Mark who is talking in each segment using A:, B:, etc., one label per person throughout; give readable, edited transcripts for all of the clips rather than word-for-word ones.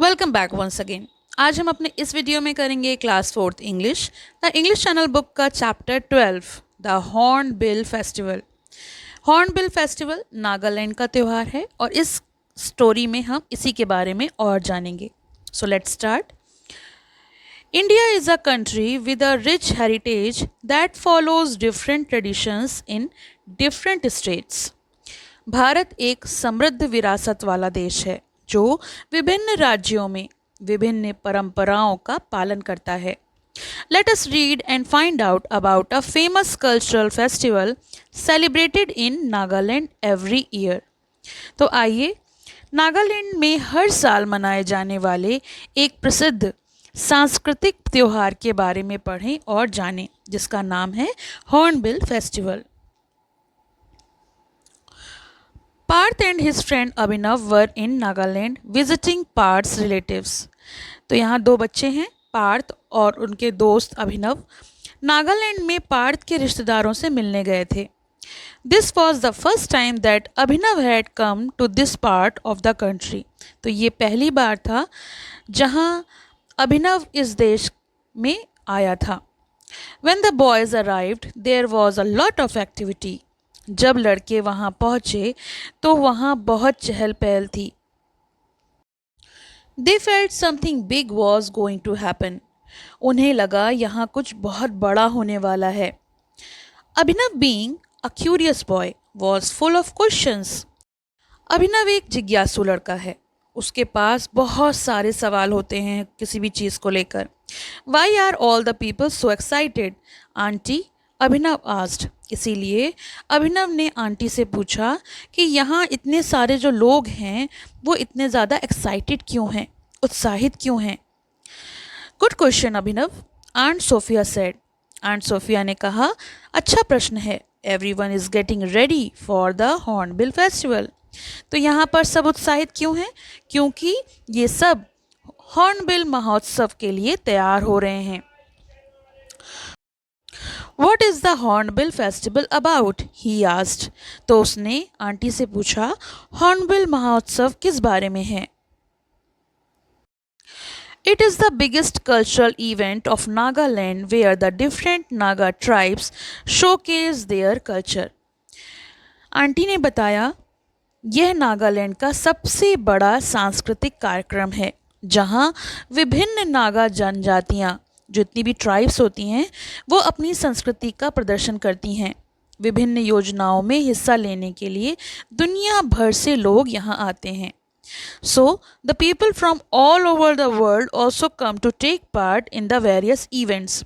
A: Welcome back once again. आज हम अपने इस वीडियो में करेंगे class fourth English the English channel book का chapter 12 the hornbill festival. Hornbill festival Nagaland का त्यौहार है और इस स्टोरी में हम इसी के बारे में और जानेंगे। So let's start. India is a country with a rich heritage that follows different traditions in different states. Bharat एक समृद्ध विरासत वाला देश है जो विभिन्न राज्यों में विभिन्न परंपराओं का पालन करता है। Let us read and find out about a famous cultural festival celebrated in Nagaland every year. तो आइए नागालैंड में हर साल मनाए जाने वाले एक प्रसिद्ध सांस्कृतिक त्योहार के बारे में पढ़ें और जानें, जिसका नाम है hornbill festival. Parth and his friend Abhinav were in Nagaland visiting Parth's relatives. तो यहाँ दो बच्चे हैं, पार्थ और उनके दोस्त अभिनव नागालैंड में पार्थ के रिश्तेदारों से मिलने गए थे। This was the first time that Abhinav had come to this part of the country. तो ये पहली बार था जहाँ अभिनव इस देश में आया था। When the boys arrived, there was a lot of activity. जब लड़के वहाँ पहुँचे तो वहाँ बहुत चहल पहल थी। They felt something big was going to happen. उन्हें लगा यहाँ कुछ बहुत बड़ा होने वाला है। अभिनव being a curious boy was full of questions. अभिनव एक जिज्ञासु लड़का है, उसके पास बहुत सारे सवाल होते हैं किसी भी चीज़ को लेकर। Why are all the people so excited? Aunty, Abhinav asked. इसीलिए अभिनव ने आंटी से पूछा कि यहाँ इतने सारे जो लोग हैं वो इतने ज़्यादा एक्साइटेड क्यों हैं, उत्साहित क्यों हैं। Good question Abhinav, aunt Sophia said. Aunt Sophia ने कहा, अच्छा प्रश्न है। Everyone is getting ready for the hornbill festival. तो यहाँ पर सब उत्साहित क्यों हैं? क्योंकि ये सब हॉर्नबिल महोत्सव के लिए तैयार हो रहे हैं। What is the hornbill festival about? he asked. तो उसने आंटी से पूछा, हॉर्नबिल महोत्सव किस बारे में है? It is the biggest cultural event of Nagaland where the different Naga tribes showcase their culture. Aunty ने बताया, यह नागालैंड का सबसे बड़ा सांस्कृतिक कार्यक्रम है जहां विभिन्न नागा जनजातियां, जितनी भी ट्राइब्स होती हैं, वो अपनी संस्कृति का प्रदर्शन करती हैं। विभिन्न योजनाओं में हिस्सा लेने के लिए दुनिया भर से लोग यहाँ आते हैं। So the people from all over the world also come to take part in the various events.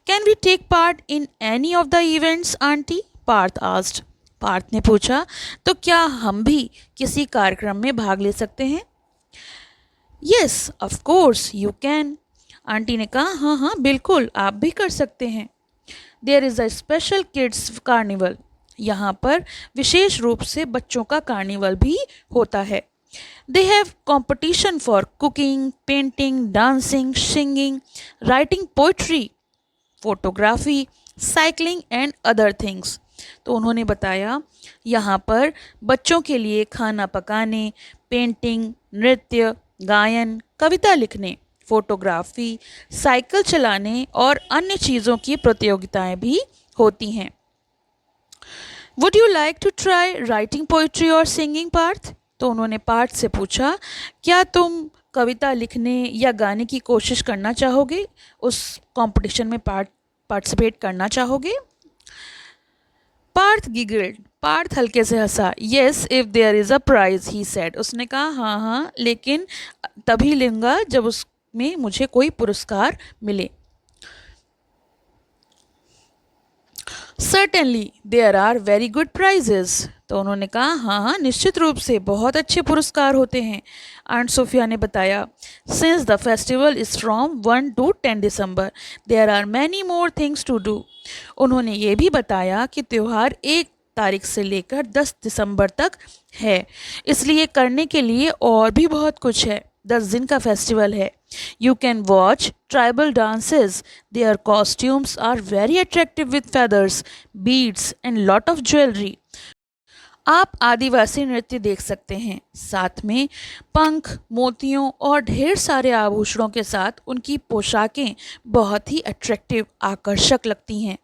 A: Can we take part in any of the events aunty? Parth asked. Parth ने पूछा, तो क्या हम भी किसी कार्यक्रम में भाग ले सकते हैं? Yes of course you can. Aunty ने कहा, हाँ हाँ बिल्कुल, आप भी कर सकते हैं। There is a special kids carnival. यहाँ पर विशेष रूप से बच्चों का कार्निवल भी होता है। They have competition for cooking, painting, dancing, singing, writing poetry, photography, cycling and other things. तो उन्होंने बताया, यहाँ पर बच्चों के लिए खाना पकाने, पेंटिंग, नृत्य, गायन, कविता लिखने, फोटोग्राफी, साइकिल चलाने और अन्य चीज़ों की प्रतियोगिताएं भी होती हैं। Would you like to try writing poetry और सिंगिंग पार्थ? तो उन्होंने पार्थ से पूछा, क्या तुम कविता लिखने या गाने की कोशिश करना चाहोगे, उस कंपटीशन में पार्टिसिपेट करना चाहोगे? पार्थ गिगल्ड। पार्थ हल्के से हंसा। Yes if there is a prize he said. उसने कहा, हाँ हाँ, लेकिन तभी लूँगा जब उसमें मुझे कोई पुरस्कार मिले। Certainly there are very good prizes. तो उन्होंने कहा, हाँ हाँ निश्चित रूप से बहुत अच्छे पुरस्कार होते हैं। आंट सोफिया ने बताया, since the festival is from 1 to 10 December there are many more things to do. उन्होंने ये भी बताया कि त्यौहार 1 तारीख से लेकर 10 दिसंबर तक है, इसलिए करने के लिए और भी बहुत कुछ है। 10 दिन का फेस्टिवल है। You can watch tribal dances, their costumes are very attractive with feathers, beads and lot of jewellery. आप आदिवासी नृत्य देख सकते हैं, साथ में पंख, मोतियों और ढेर सारे आभूषणों के साथ उनकी पोशाकें बहुत ही अट्रैक्टिव, आकर्षक लगती हैं।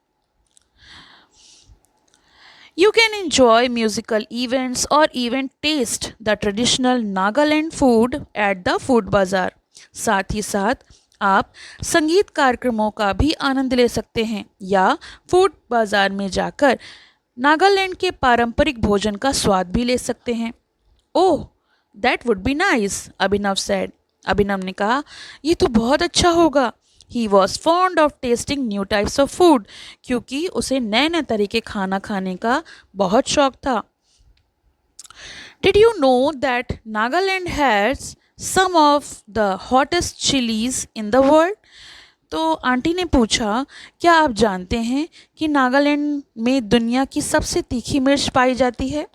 A: You can enjoy musical events or even taste the traditional Nagaland food at the food bazaar. साथ ही साथ आप संगीत कार्यक्रमों का भी आनंद ले सकते हैं या फूड बाजार में जाकर नागालैंड के पारंपरिक भोजन का स्वाद भी ले सकते हैं। Oh, that would be nice, Abhinav said. Abhinav ने कहा, ये तो बहुत अच्छा होगा। He was fond of tasting new types of food, क्योंकि उसे नए नए तरीके खाना खाने का बहुत शौक था। Did you know that Nagaland has some of the hottest chilies in the world? तो आंटी ने पूछा, क्या आप जानते हैं कि नागालैंड में दुनिया की सबसे तीखी मिर्च पाई जाती है?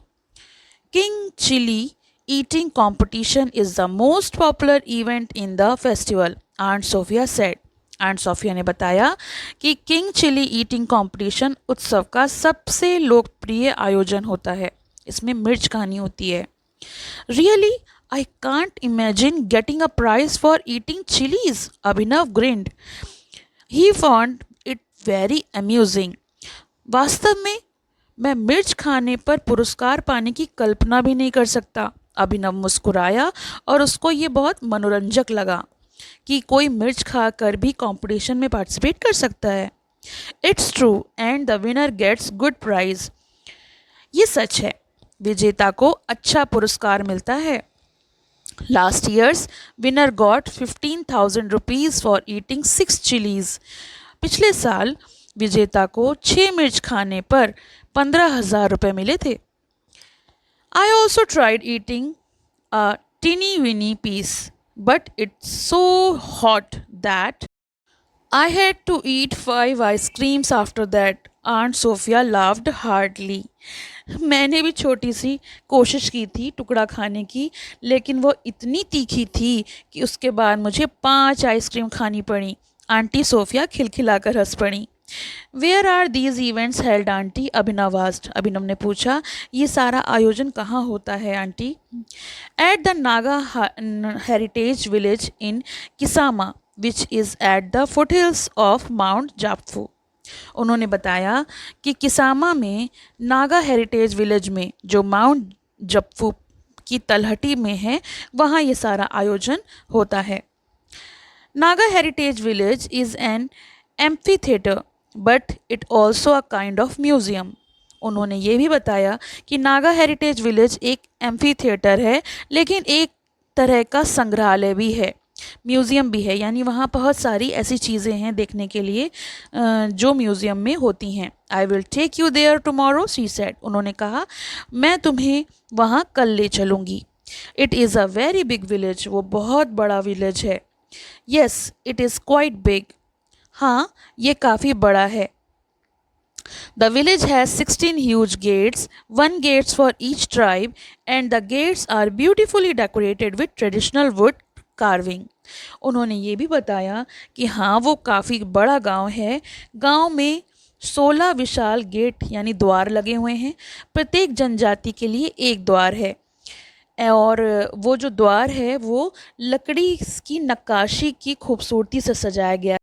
A: King chili eating competition is the most popular event in the festival, aunt Sophia said. Aunt Sophia ने बताया कि किंग चिली ईटिंग कॉम्पिटिशन उत्सव का सबसे लोकप्रिय आयोजन होता है। इसमें मिर्च खानी होती है। Really, I can't imagine getting a prize for eating chillies, Abhinav grinned. He found it very amusing. वास्तव में मैं मिर्च खाने पर पुरस्कार पाने की कल्पना भी नहीं कर सकता। अभिनव मुस्कुराया और उसको ये बहुत मनोरंजक लगा कि कोई मिर्च खाकर भी कंपटीशन में पार्टिसिपेट कर सकता है। It's true and the winner gets good prize. ये सच है, विजेता को अच्छा पुरस्कार मिलता है। Last year's winner got 15,000 rupees for eating 6 chillies. पिछले साल विजेता को 6 मिर्च खाने पर 15,000 रुपये मिले थे। I also tried eating a teeny weeny piece, but it's so hot that I had to eat 5 ice creams after that. Aunt Sophia laughed hardly. मैंने भी छोटी सी कोशिश की थी टुकड़ा खाने की, लेकिन वो इतनी तीखी थी कि उसके बाद मुझे 5 आइसक्रीम खानी पड़ी। आंटी सोफिया खिलखिलाकर हंस पड़ी। Where are these events held aunty? Abhinav asked. Abhinav ने पूछा, ये सारा आयोजन कहाँ होता है aunty? At the Naga heritage village in Kisama, which is at the foothills of mount Japfu. उन्होंने बताया कि किसामा में नागा हेरिटेज विलेज में, जो माउंट जपफू की तलहटी में है, वहाँ ये सारा आयोजन होता है। Naga heritage village is an amphitheatre but it also a kind of museum. उन्होंने ये भी बताया कि नागा हेरिटेज विलेज एक एम्फी थिएटर है, लेकिन एक तरह का संग्रहालय भी है, म्यूज़ियम भी है। यानी वहाँ बहुत सारी ऐसी चीज़ें हैं देखने के लिए जो म्यूज़ियम में होती हैं। I will take you there tomorrow, she said. उन्होंने कहा, मैं तुम्हें वहाँ कल ले चलूँगी। It is a very big village, वो बहुत बड़ा विलेज है। Yes, it is quite big, हाँ ये काफ़ी बड़ा है। The village has 16 huge gates, one gates for each tribe, and the gates are beautifully decorated with traditional wood carving. उन्होंने ये भी बताया कि हाँ वो काफ़ी बड़ा गांव है। गांव में 16 विशाल गेट यानी द्वार लगे हुए हैं। प्रत्येक जनजाति के लिए एक द्वार है और वो जो द्वार है वो लकड़ी की नक्काशी की खूबसूरती से सजाया गया।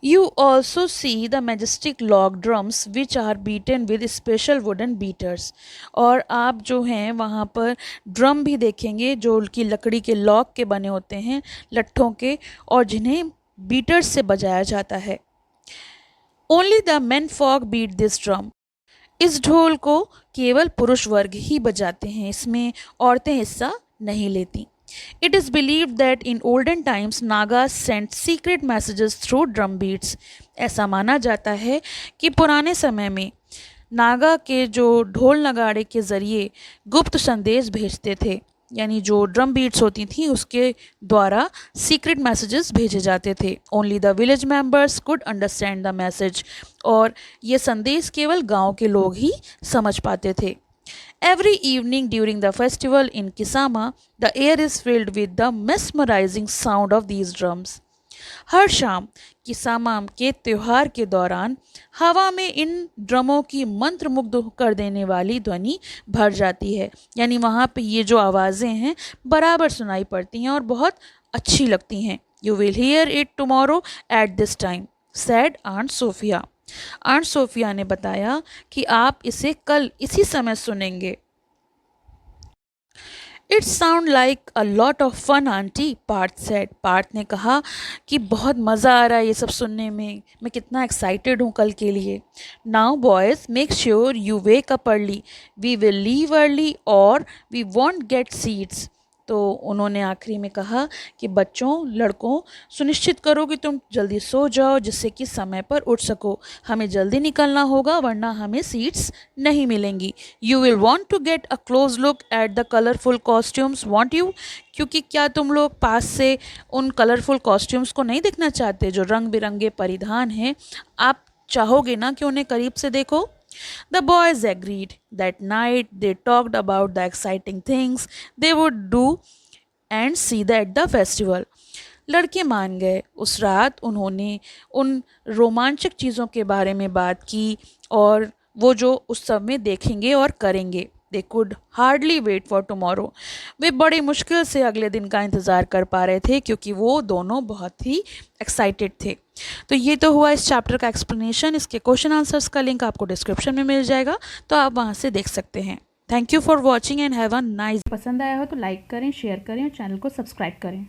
A: You also see the majestic log drums which are beaten with special wooden beaters. और आप जो हैं वहाँ पर ड्रम भी देखेंगे जो कि लकड़ी के लॉग के बने होते हैं, लट्ठों के, और जिन्हें बीटर्स से बजाया जाता है। Only the men folk beat this drum. इस ढोल को केवल पुरुष वर्ग ही बजाते हैं, इसमें औरतें हिस्सा नहीं लेती। It is believed that in olden times Nagas sent secret messages through drum beats. ऐसा माना जाता है कि पुराने समय में नागा के जो ढोल नगाड़े के ज़रिए गुप्त संदेश भेजते थे, यानी जो ड्रम बीट्स होती थी उसके द्वारा सीक्रेट मैसेजेस भेजे जाते थे। Only the village members could understand the message, और ये संदेश केवल गांव के लोग ही समझ पाते थे। Every evening during the festival in Kisama, the air is filled with the mesmerizing sound of these drums. हर शाम किसामाम के त्योहार के दौरान हवा में इन ड्रमों की मंत्रमुग्ध कर देने वाली ध्वनि भर जाती है। यानी वहाँ पे ये जो आवाज़ें हैं बराबर सुनाई पड़ती हैं और बहुत अच्छी लगती हैं। You will hear it tomorrow at this time, said aunt Sophia. Aunt Sophia ने बताया कि आप इसे कल इसी समय सुनेंगे। It sound like a lot of fun auntie, Parth said. Parth ने कहा कि बहुत मज़ा आ रहा है ये सब सुनने में, मैं कितना एक्साइटेड हूँ कल के लिए। Now boys make sure you wake up early, we will leave early और वी वॉन्ट गेट सीट्स। तो उन्होंने आखिरी में कहा कि बच्चों, लड़कों, सुनिश्चित करो कि तुम जल्दी सो जाओ जिससे कि समय पर उठ सको। हमें जल्दी निकलना होगा वरना हमें सीट्स नहीं मिलेंगी। You will want to get a close look at the colourful costumes, won't you? क्योंकि क्या तुम लोग पास से उन कलरफुल कॉस्ट्यूम्स को नहीं देखना चाहते जो रंग बिरंगे परिधान हैं? आप चाहोगे ना कि उन्हें करीब से देखो? The boys agreed. That night they talked about the exciting things they would do and see at the festival. लड़के मान गए। उस रात उन्होंने उन रोमांचक चीज़ों के बारे में बात की और वो जो उस सब में देखेंगे और करेंगे। They could hardly wait for tomorrow. वे बड़ी मुश्किल से अगले दिन का इंतज़ार कर पा रहे थे क्योंकि वो दोनों बहुत ही एक्साइटेड थे। तो ये तो हुआ इस चैप्टर का एक्सप्लेनेशन। इसके क्वेश्चन आंसर्स का लिंक आपको डिस्क्रिप्शन में मिल जाएगा, तो आप वहाँ से देख सकते हैं। Thank you for watching and have a nice.
B: पसंद आया हो तो लाइक करें, शेयर करें और चैनल को सब्सक्राइब करें।